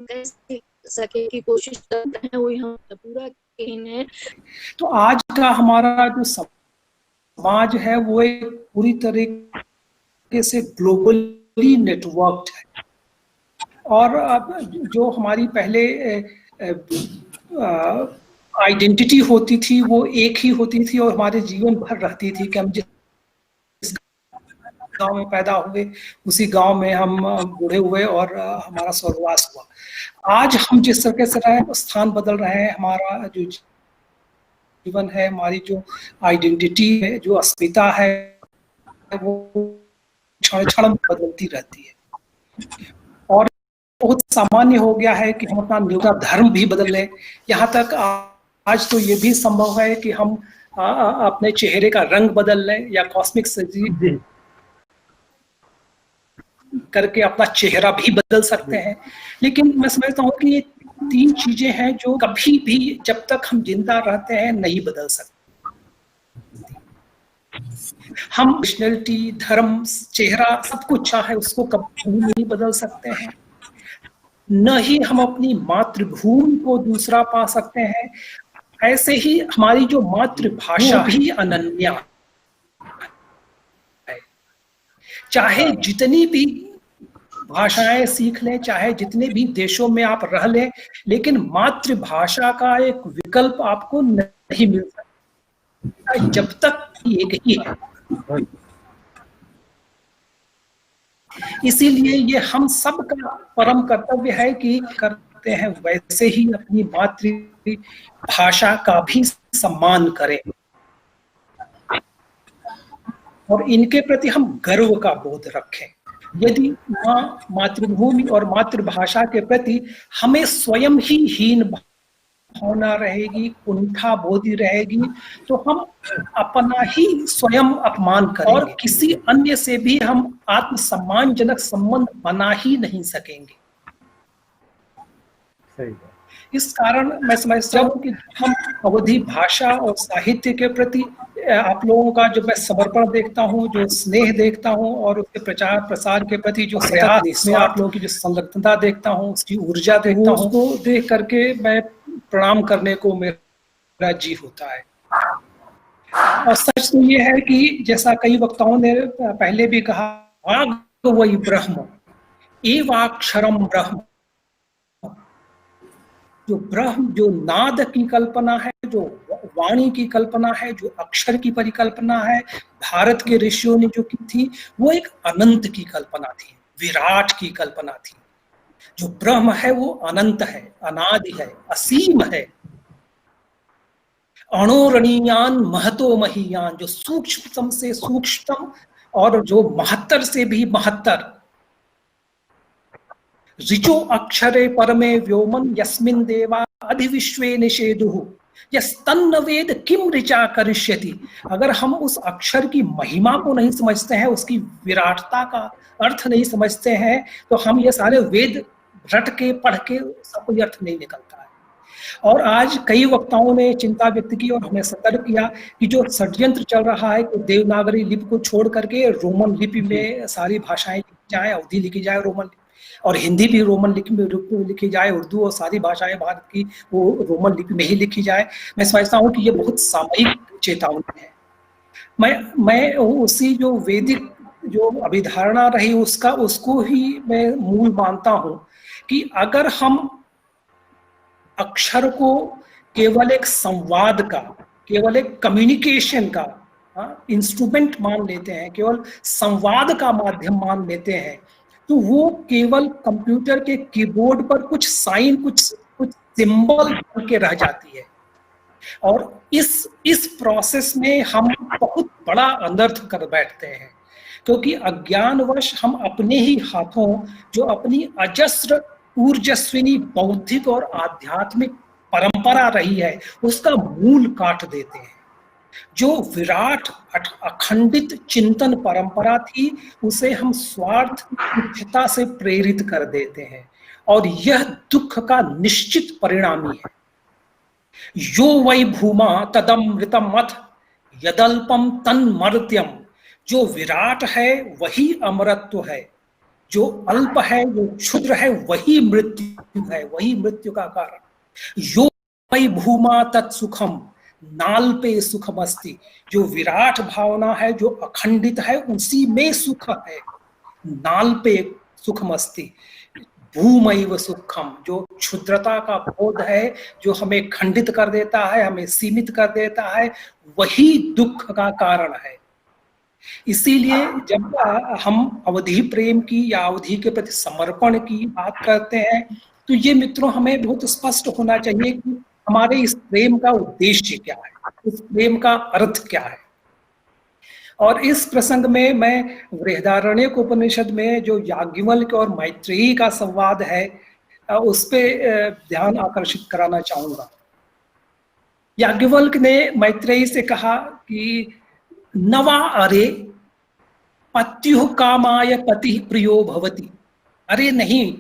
कैसे सके की कोशिश करते हैं, वो यहाँ पूरा यकीन है। तो आज का हमारा जो समाज है वो एक पूरी तरीके से ग्लोबली नेटवर्क्ड है, और अब जो हमारी पहले आइडेंटिटी होती थी वो एक ही होती थी और हमारे जीवन भर रहती थी कि हम जिस गांव में पैदा हुए उसी गांव में हम बूढ़े हुए और हमारा स्वर्गवास हुआ। आज हम जिस तरह से रहे, स्थान बदल रहे हैं, हमारा जो जीवन है, हमारी जो आइडेंटिटी है, जो अस्मिता है, वो क्षण क्षण बदलती रहती है। और बहुत सामान्य हो गया है कि हम अपना न्यूनतम धर्म भी बदल लें। यहाँ तक आज तो ये भी संभव है कि हम अपने चेहरे का रंग बदल लें या कॉस्मिक सर्जरी करके अपना चेहरा भी बदल सकते हैं। लेकिन मैं समझता हूँ कि ये 3 चीजें हैं जो कभी भी जब तक हम जिंदा रहते हैं नहीं बदल सकते। हम पर्सनैलिटी, धर्म, चेहरा, सब कुछ चाहे उसको कभी नहीं बदल सकते हैं। न ही हम अपनी मातृभूमि को दूसरा पा सकते हैं। ऐसे ही हमारी जो मातृभाषा भी अनन्या है। चाहे जितनी भी भाषाएं सीख लें, चाहे जितने भी देशों में आप रह लें, लेकिन मातृभाषा का एक विकल्प आपको नहीं मिल सकता जब तक एक ही है। इसीलिए ये हम सब का परम कर्तव्य है कि करते हैं वैसे ही अपनी मातृभाषा का भी सम्मान करें और इनके प्रति हम गर्व का बोध रखें। यदि मातृभूमि और मातृभाषा के प्रति हमें स्वयं ही हीन भावना रहेगी, कुंठा बोधी रहेगी, तो हम अपना ही स्वयं अपमान करेंगे और किसी अन्य से भी हम आत्मसम्मानजनक संबंध बना ही नहीं सकेंगे। सही। इस कारण मैं समझता हूँ कि हम अवधी भाषा और साहित्य के प्रति आप लोगों का जो मैं समर्पण देखता हूँ, जो स्नेह देखता हूँ और उसके प्रचार प्रसार के प्रति जो प्रयास में आप लोगों की जो संलग्नता देखता हूँ, उसकी ऊर्जा देखता हूँ, उसको देख करके मैं प्रणाम करने को मेरा जी होता है। और सच तो ये है कि जैसा कई वक्ताओं ने पहले भी कहा, वाग वही ब्रह्म एवाक्षरम ब्रह्म। जो ब्रह्म, जो नाद की कल्पना है, जो वाणी की कल्पना है, जो अक्षर की परिकल्पना है, भारत के ऋषियों ने जो की थी, वो एक अनंत की कल्पना थी, विराट की कल्पना थी। जो ब्रह्म है वो अनंत है, अनादि है, असीम है। अणोरणीयान महतो महीयान, जो सूक्ष्मतम से सूक्ष्मतम और जो महत्तर से भी महत्तर। ऋचो अक्षरे परमे व्योमन यस्मिन् देवा अधिविश्वे निषेदुः यस्तन्न वेद किम ऋचा करिष्यति। अगर हम उस अक्षर की महिमा को नहीं समझते हैं, उसकी विराटता का अर्थ नहीं समझते हैं, तो हम ये सारे वेद रट के पढ़ के उसका कोई अर्थ नहीं निकलता है। और आज कई वक्ताओं ने चिंता व्यक्त की और हमें सतर्क किया कि जो षड्यंत्र चल रहा है कि देवनागरी लिपि को छोड़ करके रोमन लिपि में सारी भाषाएं लिखी जाए, अवधी लिखी जाए रोमन, और हिंदी भी रोमन लिपि में लिखी जाए, उर्दू और सारी भाषाएं भारत की वो रोमन लिपि में ही लिखी जाए। मैं समझता हूँ कि ये बहुत सामयिक चेतावनी है। मैं उसी जो वैदिक जो अभिधारणा रही उसको ही मैं मूल मानता हूँ कि अगर हम अक्षर को केवल एक संवाद का, केवल एक कम्युनिकेशन का इंस्ट्रूमेंट मान लेते हैं, केवल संवाद का माध्यम मान लेते हैं, तो वो केवल कंप्यूटर के कीबोर्ड पर कुछ साइन, कुछ सिंबल बन के रह जाती है। और इस प्रोसेस में हम बहुत बड़ा अनर्थ कर बैठते हैं, क्योंकि अज्ञानवश हम अपने ही हाथों जो अपनी अजस्र ऊर्जस्विनी बौद्धिक और आध्यात्मिक परंपरा रही है उसका मूल काट देते हैं। जो विराट अखंडित चिंतन परंपरा थी उसे हम स्वार्थ इच्छा से प्रेरित कर देते हैं, और यह दुख का निश्चित परिणामी है। यो वै भूमा तदमृतम अथ यदल्पम तन्मर्त्यम। जो विराट है वही अमरत्व है, जो अल्प है, जो क्षुद्र है, वही मृत्यु है, वही मृत्यु का कारण। यो वै भूमा तत्सुखम नाल पे सुखम अस्ति, जो विराट भावना है, जो अखंडित है, उसी में सुख है। नाल पे सुखम अस्ति भूमैव सुखम, जो क्षुद्रता का बोध है, जो हमें खंडित कर देता है, हमें सीमित कर देता है, वही दुख का कारण है। इसीलिए जब हम अवधि प्रेम की या अवधि के प्रति समर्पण की बात करते हैं, तो ये मित्रों हमें बहुत स्पष्ट होना चाहिए कि हमारे इस प्रेम का उद्देश्य क्या है, इस प्रेम का अर्थ क्या है। और इस प्रसंग में मैं बृहदारण्यक उपनिषद में जो याज्ञवल्क्य और मैत्रेयी का संवाद है, उस पे ध्यान आकर्षित कराना चाहूंगा। याज्ञवल्क्य ने मैत्रेयी से कहा कि नवा अरे पत्युः कामाय पति प्रियो भवति। अरे नहीं,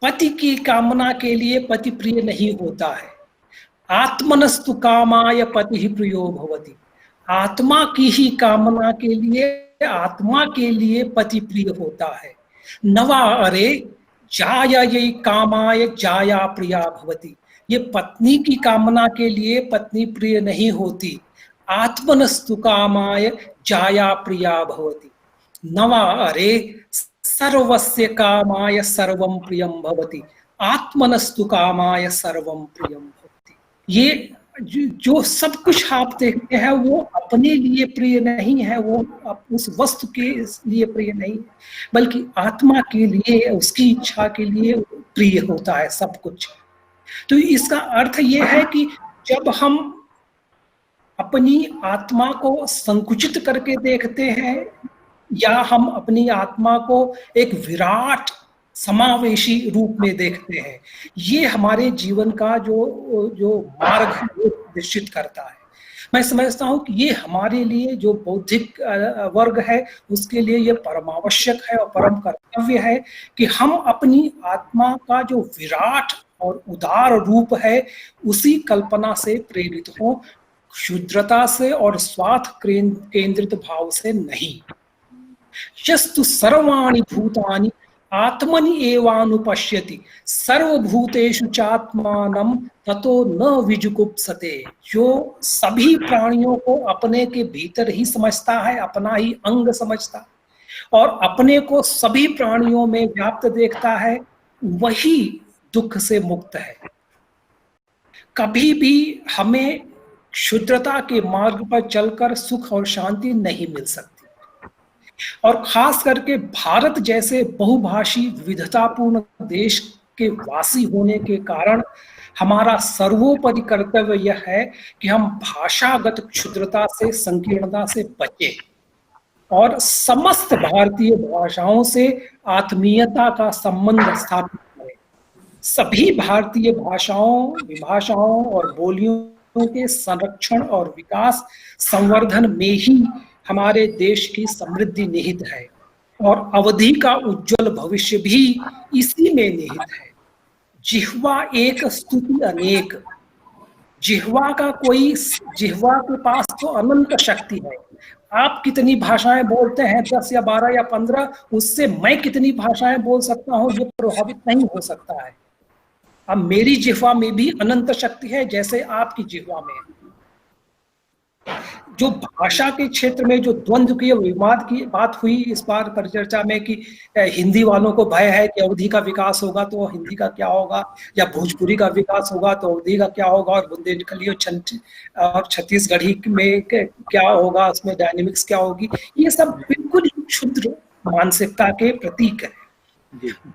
पति की कामना के लिए पति प्रिय नहीं होता है। आत्मनस्तु कामाय पति प्रियो भवति, आत्मा की ही कामना के लिए, आत्मा के लिए पति प्रिय होता है। नवा अरे जायै कामाय जाया प्रिया भवति, ये पत्नी की कामना के लिए पत्नी प्रिय नहीं होती। आत्मनस्तु कामाय जाया प्रिया भवति। नवा अरे सर्वस्य कामाय सर्वं प्रियं भवति, आत्मनस्तु कामाय सर्वं प्रियं भवति। ये जो सब कुछ आप देखते हैं वो अपने लिए प्रिय नहीं है, वो उस वस्तु के लिए प्रिय नहीं है, बल्कि आत्मा के लिए, उसकी इच्छा के लिए प्रिय होता है सब कुछ। तो इसका अर्थ ये है कि जब हम अपनी आत्मा को संकुचित करके देखते हैं, या हम अपनी आत्मा को एक विराट समावेशी रूप में देखते हैं, ये हमारे जीवन का जो मार्ग निश्चित करता है। मैं समझता हूँ कि ये हमारे लिए, जो बौद्धिक वर्ग है, उसके लिए ये परमावश्यक है और परम कर्तव्य है कि हम अपनी आत्मा का जो विराट और उदार रूप है, उसी कल्पना से प्रेरित हो, क्षुद्रता से और स्वार्थ केंद्रित भाव से नहीं। यस्तु सर्वाणि भूतानि आत्मनि एवानुपश्यति सर्वभूतेषु चात्मानं ततो न विजुगुप्सते, जो सभी प्राणियों को अपने के भीतर ही समझता है, अपना ही अंग समझता है, और अपने को सभी प्राणियों में व्याप्त देखता है, वही दुख से मुक्त है। कभी भी हमें क्षुद्रता के मार्ग पर चलकर सुख और शांति नहीं मिल सकती। और खास करके भारत जैसे बहुभाषी विविधतापूर्ण देश के वासी होने के कारण हमारा सर्वोपरि कर्तव्य यह है कि हम भाषागत क्षुद्रता से, संकीर्णता से बचें और समस्त भारतीय भाषाओं से आत्मीयता का संबंध स्थापित करें। सभी भारतीय भाषाओं, विभाषाओं और बोलियों के संरक्षण और विकास, संवर्धन में ही हमारे देश की समृद्धि निहित है, और अवधि का उज्जवल भविष्य भी इसी में निहित है। जिह्वा एक स्तुति अनेक, जिह्वा के पास तो अनंत शक्ति है। आप कितनी भाषाएं बोलते हैं, 10 या 12 या 15, उससे मैं कितनी भाषाएं बोल सकता हूं ये प्रभावित नहीं हो सकता है। अब मेरी जिह्वा में भी अनंत शक्ति है, जैसे आपकी जिह्वा में। जो भाषा के क्षेत्र में जो द्वंद्व की, विवाद की बात हुई इस बार परिचर्चा में कि हिंदी वालों को भय है कि अवधि का विकास होगा तो हिंदी का क्या होगा, या भोजपुरी का विकास होगा तो अवधि का क्या होगा, और बुंदेलखंडी और छत्तीसगढ़ी में क्या होगा, उसमें डायनेमिक्स क्या होगी। ये सब बिल्कुल क्षुद्र मानसिकता के प्रतीक है।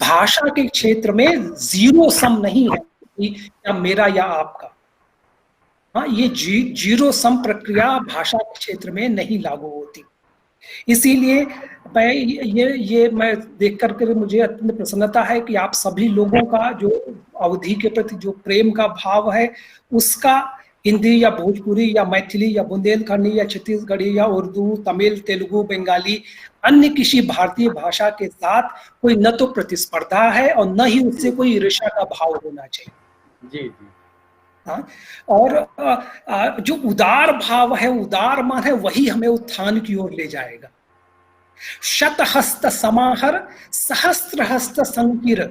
भाषा के क्षेत्र में जीरो सम नहीं है कि या मेरा या आपका। हाँ, ये जीरो सम प्रक्रिया भाषा के क्षेत्र में नहीं लागू होती। इसीलिए मैं देख करके मुझे अत्यंत प्रसन्नता है कि आप सभी लोगों का जो अवधि के प्रति जो प्रेम का भाव है, उसका हिंदी या भोजपुरी या मैथिली या बुंदेलखंडी या छत्तीसगढ़ी या उर्दू, तमिल, तेलुगु, बंगाली, अन्य किसी भारतीय भाषा के साथ कोई न तो प्रतिस्पर्धा है और न ही उससे कोई ईर्ष्या का भाव होना चाहिए। जी जी। और जो उदार भाव है, उदार मन है, वही हमें उत्थान की ओर ले जाएगा। शतहस्त समाहर सहस्त्र हस्त संकीर,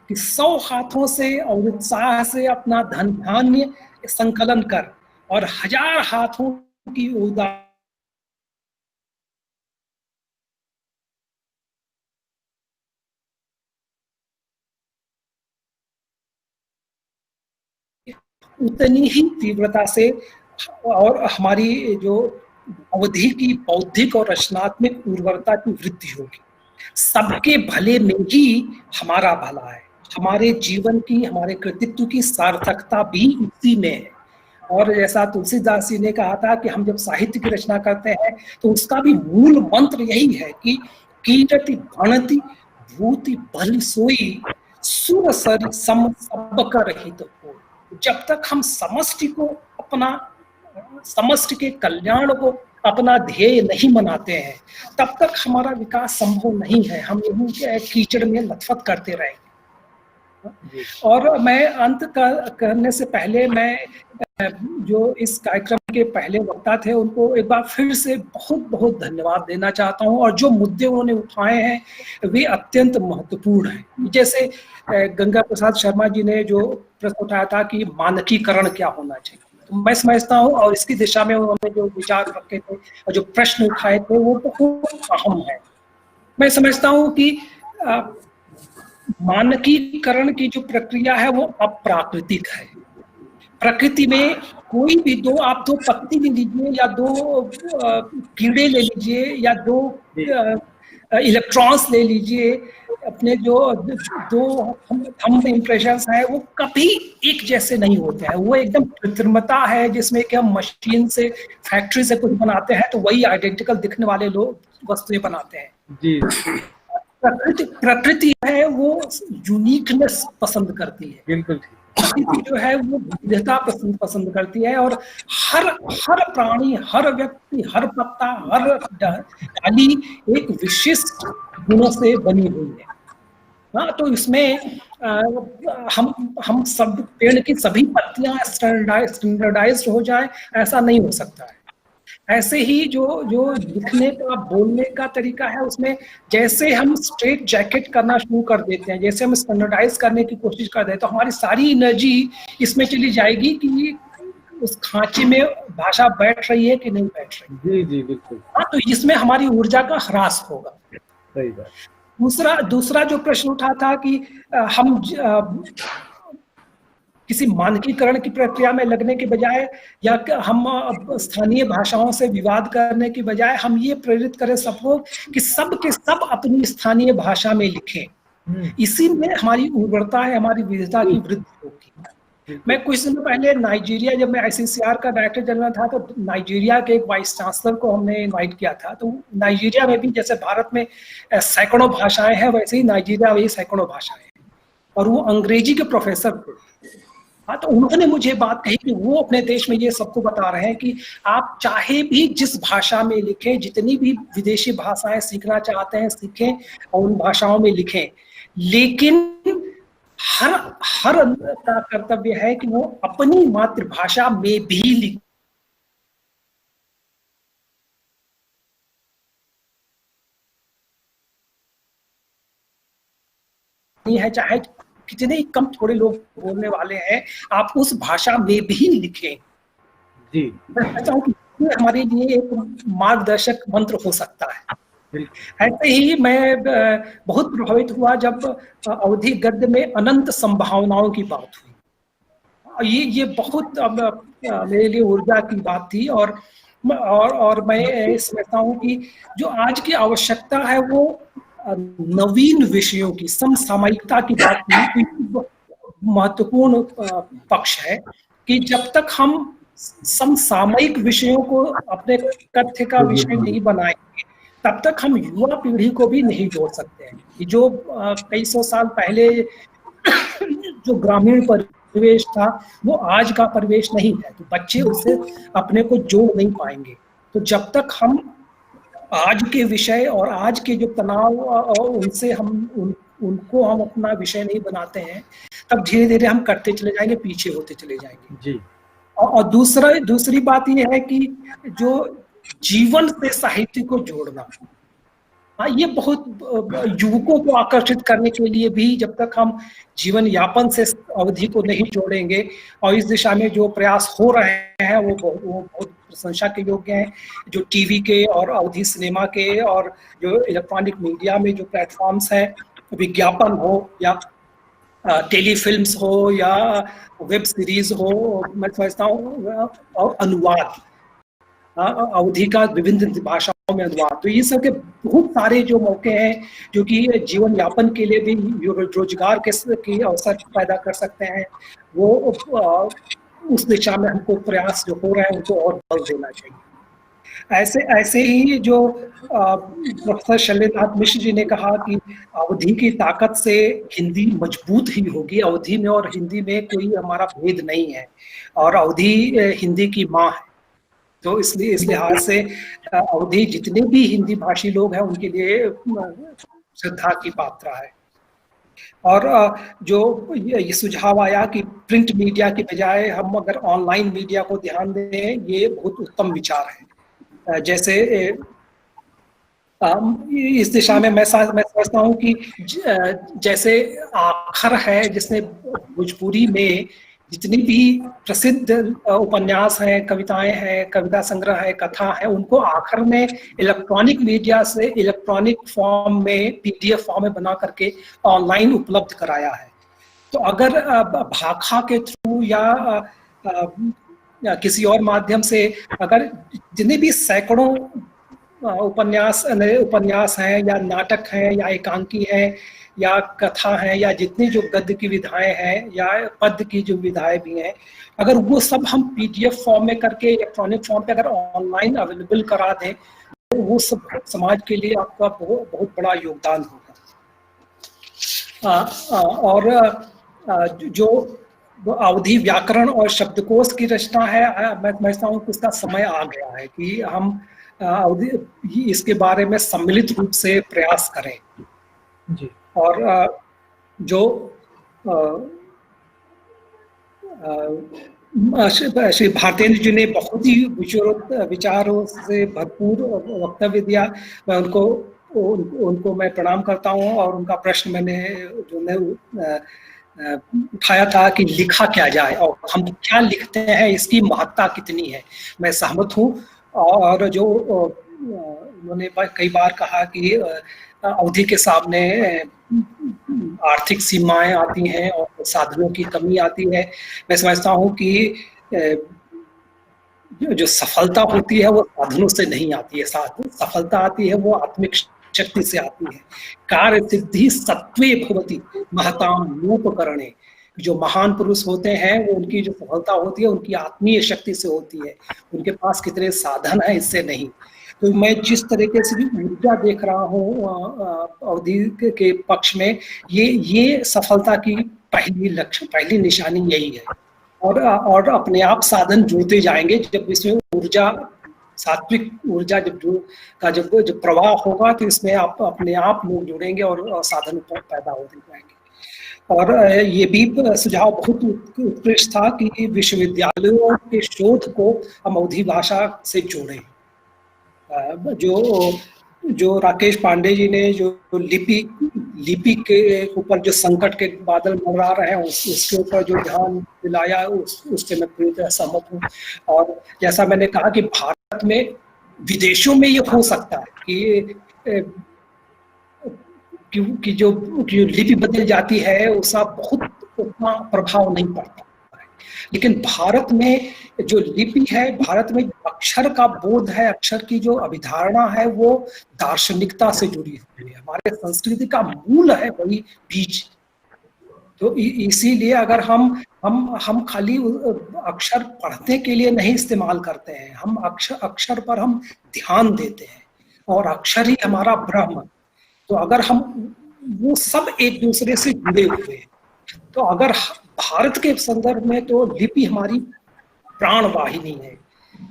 कि 100 हाथों से और उत्साह से अपना धन धान्य संकलन कर और 1000 हाथों की उदार उतनी ही तीव्रता से और हमारी जो अवधि की बौद्धिक और रचनात्मक उर्वरता की वृद्धि होगी। सबके भले में ही हमारा भला है, हमारे जीवन की, हमारे कृतित्व की सार्थकता भी इसी में है। और जैसा तुलसीदास जी ने कहा था कि हम जब साहित्य की रचना करते हैं तो उसका भी मूल मंत्र यही है कि कीरति भणति भूति भल सोई, सुर सर सम सब कर रहित हो। जब तक हम समष्टि को अपना, समष्टि के कल्याण को अपना ध्येय नहीं बनाते हैं, तब तक हमारा विकास संभव नहीं है। हम यही कीचड़ में लथपथ करते रहेंगे। और मैं अंत करने से पहले मैं जो इस कार्यक्रम के पहले वक्ता थे उनको एक बार फिर से बहुत बहुत धन्यवाद देना चाहता हूं। और जो मुद्दे उन्होंने उठाए हैं वे अत्यंत महत्वपूर्ण हैं। जैसे गंगा प्रसाद शर्मा जी ने जो प्रश्न उठाया था कि मानकीकरण क्या होना चाहिए, तो मैं समझता हूँ और इसकी दिशा में उन्होंने जो विचार रखे थे और जो प्रश्न उठाए थे वो बहुत अहम है। मैं समझता हूँ कि मानकीकरण की जो प्रक्रिया है वो अप्राकृतिक है। प्रकृति में कोई भी आप दो पत्ती ले लीजिए या दो कीड़े ले लीजिए या दो इलेक्ट्रॉन्स ले लीजिए, अपने जो दो थंब इम्प्रेशंस है वो कभी एक जैसे नहीं होते हैं। वो एकदम कृत्रिमता है जिसमें कि हम मशीन से, फैक्ट्री से कुछ बनाते हैं तो वही आइडेंटिकल दिखने वाले लोग वस्तुएं बनाते हैं। जी। प्रकृति है वो यूनिकनेस पसंद करती है। बिल्कुल। प्रकृति जो है वो विविधता पसंद करती है और हर प्राणी, हर व्यक्ति, हर पत्ता, हर डाली एक विशिष्ट गुणों से बनी हुई है। हाँ, तो इसमें हम सब पेड़ की सभी पत्तियां स्टैंडर्डाइज्ड हो जाए ऐसा नहीं हो सकता है। ऐसे ही जो लिखने का, बोलने का तरीका है उसमें जैसे हम स्ट्रेट जैकेट करना शुरू कर देते हैं, जैसे हम स्टैंडर्डाइज करने की कोशिश कर देते हैं, तो हमारी सारी एनर्जी इसमें चली जाएगी कि उस खांचे में भाषा बैठ रही है कि नहीं बैठ रही। जी जी बिल्कुल। हाँ, तो इसमें हमारी ऊर्जा का ह्रास होगा। सही बात। दूसरा जो प्रश्न उठा था कि हम किसी मानकीकरण की प्रक्रिया में लगने के बजाय या हम स्थानीय भाषाओं से विवाद करने की बजाय हम ये प्रेरित करें सबको कि सब के सब अपनी स्थानीय भाषा में लिखें। इसी में हमारी उर्वरता है, हमारी विविधता की वृद्धि होगी। मैं कुछ दिन पहले नाइजीरिया, जब मैं ICCR का डायरेक्टर जनरल था तो नाइजीरिया के एक वाइस चांसलर को हमने इन्वाइट किया था। तो नाइजीरिया में भी जैसे भारत में सैकड़ों भाषाएं हैं वैसे ही नाइजीरिया में सैकड़ों भाषाएं हैं और वो अंग्रेजी के प्रोफेसर थे। हाँ, तो उन्होंने मुझे बात कही कि वो अपने देश में ये सबको बता रहे हैं कि आप चाहे भी जिस भाषा में लिखें, जितनी भी विदेशी भाषाएं सीखना चाहते हैं सीखें और उन भाषाओं में लिखें, लेकिन हर का कर्तव्य है कि वो अपनी मातृभाषा में भी लिखें। है चाहे कितने ही कम थोड़े लोग बोलने वाले हैं, आप उस भाषा में भी लिखें। जी, मैं कहता हूँ कि ये हमारे लिए एक मार्गदर्शक मंत्र हो सकता है। ऐसे ही मैं बहुत प्रभावित हुआ जब अवधि गद्य में अनंत संभावनाओं की बात हुई। ये बहुत मेरे लिए ऊर्जा की बात थी और मैं समझता हूँ कि जो आज की आवश्यकता है वो नवीन विषयों की समसामयिकता की बात की महत्वपूर्ण पक्ष है कि जब तक हम समसामयिक विषयों को अपने तथ्य का विषय नहीं बनाएंगे तब तक हम युवा पीढ़ी को भी नहीं जोड़ सकते हैं। जो कई सौ साल पहले जो ग्रामीण परिवेश था वो आज का परिवेश नहीं है, तो बच्चे उससे अपने को जोड़ नहीं पाएंगे। तो जब तक हम आज के विषय और आज के जो तनाव उनसे उनको हम अपना विषय नहीं बनाते हैं तब धीरे धीरे हम करते चले जाएंगे, पीछे होते चले जाएंगे। जी। और दूसरी बात ये है कि जो जीवन से साहित्य को जोड़ना, हाँ, ये बहुत युवकों को आकर्षित करने के लिए भी, जब तक हम जीवन यापन से अवधि को नहीं जोड़ेंगे, और इस दिशा में जो प्रयास हो रहे हैं वो बहुत प्रशंसा के योग्य हैं। जो टीवी के और अवधि सिनेमा के और जो इलेक्ट्रॉनिक मीडिया में जो प्लेटफॉर्म्स हैं, विज्ञापन हो या टेलीफिल्म्स हो या वेब सीरीज हो, मैं समझता हूँ, और अनुवाद, अवधि का विभिन्न भाषाओं में अनुवाद, तो ये सब के बहुत सारे जो मौके हैं जो कि जीवन यापन के लिए भी, रोजगार के अवसर पैदा कर सकते हैं, वो उस दिशा में हमको प्रयास जो हो रहे हैं उनको और बल देना चाहिए। ऐसे ही जो प्रोफेसर शैलेंद्रनाथ मिश्र जी ने कहा कि अवधि की ताकत से हिंदी मजबूत ही होगी। अवधि में और हिंदी में कोई हमारा भेद नहीं है, और अवधि हिंदी की माँ है। तो इसलिए इस लिहाज से अवधि जितने भी हिंदी भाषी लोग हैं उनके लिए श्रद्धा की पात्र है। और जो ये सुझाव आया कि प्रिंट मीडिया की बजाय हम अगर ऑनलाइन मीडिया को ध्यान दें, ये बहुत उत्तम विचार है। जैसे इस दिशा में मैं समझता हूँ कि जैसे आखर है, जिसने भोजपुरी में जितनी भी प्रसिद्ध उपन्यास हैं, कविताएं हैं, कविता संग्रह है, कथा है, उनको आखिर में इलेक्ट्रॉनिक मीडिया से इलेक्ट्रॉनिक फॉर्म में, पीडीएफ फॉर्म में बना करके ऑनलाइन उपलब्ध कराया है। तो अगर भाखा के थ्रू या किसी और माध्यम से अगर जितने भी सैकड़ों उपन्यास हैं या नाटक हैं या एकांकी हैं या कथा हैं या जितनी जो गद्य की विधाएं हैं या पद्य की जो विधाएं भी हैं, अगर वो सब हम पीडीएफ फॉर्म में करके इलेक्ट्रॉनिक फॉर्म पे अगर ऑनलाइन अवेलेबल करा दें, तो वो सब समाज के लिए आपका बहुत बड़ा योगदान होगा। और जो अवधि व्याकरण और शब्दकोश की रचना है, मैं समझता हूँ कि उसका समय आ गया है कि हम अवधि इसके बारे में सम्मिलित रूप से प्रयास करें जी। और जो श्री भारतेंद्र जी ने बहुत ही विचारों से भरपूर वक्तव्य दिया, मैं उनको मैं प्रणाम करता हूँ। और उनका प्रश्न मैंने उठाया था कि लिखा क्या जाए और हम क्या लिखते हैं, इसकी महत्ता कितनी है, मैं सहमत हूँ। और जो उन्होंने कई बार कहा कि अवधि के सामने आर्थिक सीमाएं आती हैं और साधनों की कमी आती है। मैं समझता हूँ कि जो सफलता होती है वो साधनों से नहीं आती है, सफलता आती है वो आत्मिक शक्ति से आती है। कार्य सिद्धि सत्वे भवति महताम नोपकरणे। जो महान पुरुष होते हैं वो उनकी जो सफलता होती है उनकी आत्मीय शक्ति से होती है, उनके पास कितने साधन है इससे नहीं। तो मैं जिस तरीके से भी ऊर्जा देख रहा हूँ अवधि के पक्ष में, ये सफलता की पहली निशानी यही है। और अपने आप साधन जुड़ते जाएंगे जब इसमें ऊर्जा, सात्विक ऊर्जा जब प्रवाह होगा तो इसमें आप अपने आप लोग जुड़ेंगे और साधन पैदा होते जाएंगे। और ये भी सुझाव बहुत उत्कृष्ट था कि विश्वविद्यालयों के शोध को हम अवधि भाषा से जोड़ें। जो राकेश पांडे जी ने जो लिपि के ऊपर जो संकट के बादल मंडरा रहे हैं उसके ऊपर जो ध्यान दिलाया उससे मैं पूरी तरह सहमत हूँ। और जैसा मैंने कहा कि भारत में, विदेशों में ये हो सकता है कि जो लिपि बदल जाती है उसका बहुत उतना प्रभाव नहीं पड़ता है, लेकिन भारत में जो लिपि है, भारत में अक्षर का बोध है, अक्षर की जो अभिधारणा है वो दार्शनिकता से जुड़ी हुई है। हमारे संस्कृति का मूल है वही बीज। तो इसीलिए अगर हम खाली अक्षर पढ़ने के लिए नहीं इस्तेमाल करते हैं, हम अक्षर पर हम ध्यान देते हैं और अक्षर ही हमारा ब्रह्म। तो अगर हम वो सब एक दूसरे से जुड़े हुए हैं, तो अगर भारत के संदर्भ में तो लिपि हमारी प्राण वाहिनी है।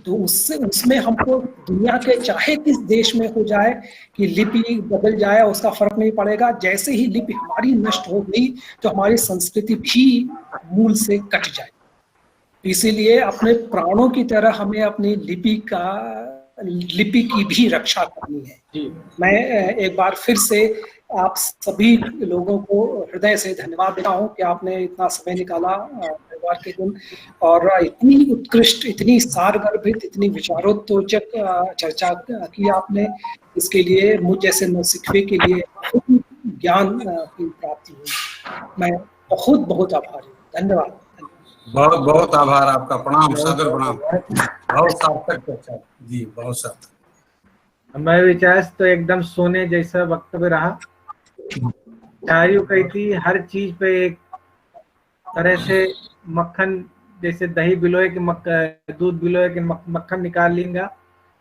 तो उसमें हमको दुनिया के चाहे किस देश में हो जाए कि लिपि बदल जाए उसका फर्क नहीं पड़ेगा। जैसे ही लिपि हमारी नष्ट हो गई तो हमारी संस्कृति भी मूल से कट जाए। इसीलिए अपने प्राणों की तरह हमें अपनी लिपि का लिपि की भी रक्षा करनी है। मैं एक बार फिर से आप सभी लोगों को हृदय से धन्यवाद देता हूँ कि आपने इतना समय निकाला रविवार के दिन और इतनी उत्कृष्ट, इतनी सारगर्भित, इतनी विचारोत्तेजक चर्चा की आपने। इसके लिए मुझ जैसे नौसिखिए के लिए बहुत ज्ञान की प्राप्ति हुई। मैं बहुत बहुत आभारी हूँ। धन्यवाद। बहुत बहुत आभार आपका। प्रणाम, सादर प्रणाम। बहुत सार्थक चर्चा जी, बहुत सार्थक। हमारे विचार तो एकदम सोने जैसा वक्तव्य रहा। चारियों कही थी हर चीज पे एक तरह से मक्खन, जैसे दही बिलोए के दूध बिलोए के मक्खन निकाल लेंगा,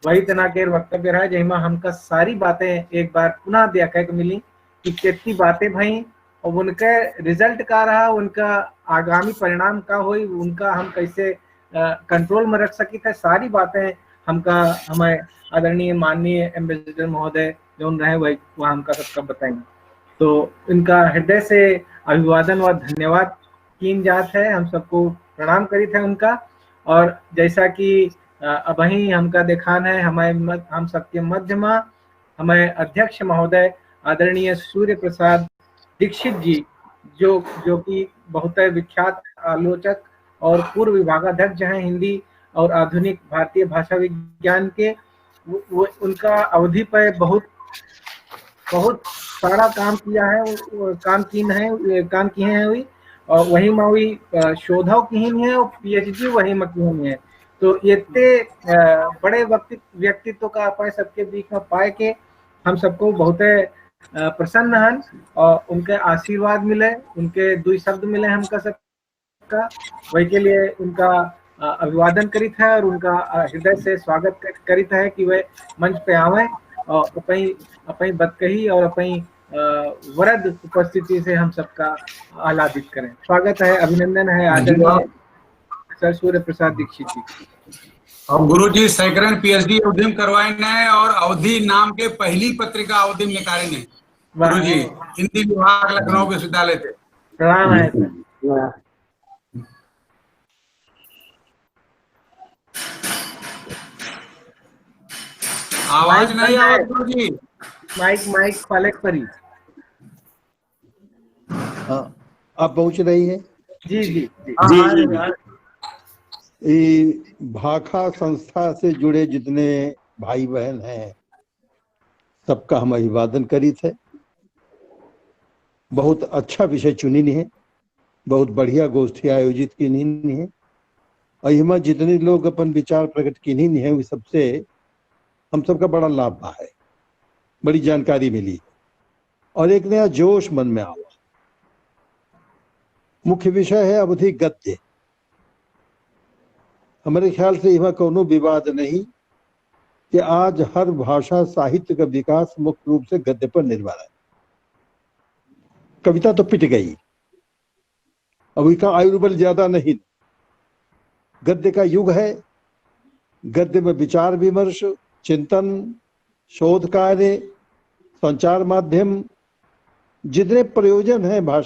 वही तना के वक्तव्य रहा। जहिमा हमका सारी बातें एक बार पुनः देखा के मिली कि कितनी बातें भई और उनका रिजल्ट का रहा, उनका आगामी परिणाम का हुई, उनका हम कैसे कंट्रोल में रख सकी थे। सारी बातें हमका हमें आदरणीय माननीय एम्बेसडर महोदय जो रहे वह हमका सबका बताएंगे। तो इनका हृदय से अभिवादन और धन्यवाद कीन जात है। हम सबको प्रणाम करी थे उनका। और जैसा कि अब ही हमका देखान है हम सबके मध्य में हमारे अध्यक्ष महोदय आदरणीय सूर्य प्रसाद दीक्षित जी, जो कि बहुत विख्यात आलोचक और पूर्व विभागाध्यक्ष हैं हिंदी और आधुनिक भारतीय भाषा विज्ञान के। वो उनका अवधि पर बहुत सारा काम किया है, काम किए हैं हुई, और वही में हुई शोधों की ही है और पीएचडी वही में की हुई है। तो इतने बड़े व्यक्तित्व का अपने सबके बीच में पाए के हम सबको बहुत प्रसन्न हैं और उनके आशीर्वाद मिले, उनके दो शब्द मिले हमका सबका, वही के लिए उनका अभिवादन करित है और उनका हृदय से स्वागत करित है कि वे मंच पे आवे और अपनी बतकही और अपनी वरद उपस्थिति से हम सबका आह्लादित करें। स्वागत है, अभिनंदन है आदरणीय सर सूर्य प्रसाद दीक्षित जी। और गुरु जी सैकड़न पीएचडी अवधि करवाए ने और अवधि नाम के पहली पत्रिका अवधि निकाले ने गुरु जी, हिंदी विभाग लखनऊ विश्वविद्यालय थे। प्रणाम है सर। आवाज नहीं आ गुरु जी। माइक पलट परी। हाँ, आप पहुंच रही है? जी जी जी। भाखा संस्था से जुड़े जितने भाई बहन हैं सबका हम अभिवादन करी थे। बहुत अच्छा विषय चुनी है, बहुत बढ़िया गोष्ठी आयोजित की है और इसमें जितने लोग अपन विचार प्रकट की है उस सबसे हम सबका बड़ा लाभ है, बड़ी जानकारी मिली और एक नया जोश मन में आवा। मुख्य विषय है अवधि गद्य। हमारे ख्याल से इसमें कोनो विवाद नहीं कि आज हर भाषा साहित्य का विकास मुख्य रूप से गद्य पर निर्भर है। कविता तो पिट गई, अब इसका आयुर्बल ज्यादा नहीं। गद्य का युग है। गद्य में विचार विमर्श, चिंतन, शोध कार्य, संचार माध्यम, जितने प्रयोजन हैं भाषा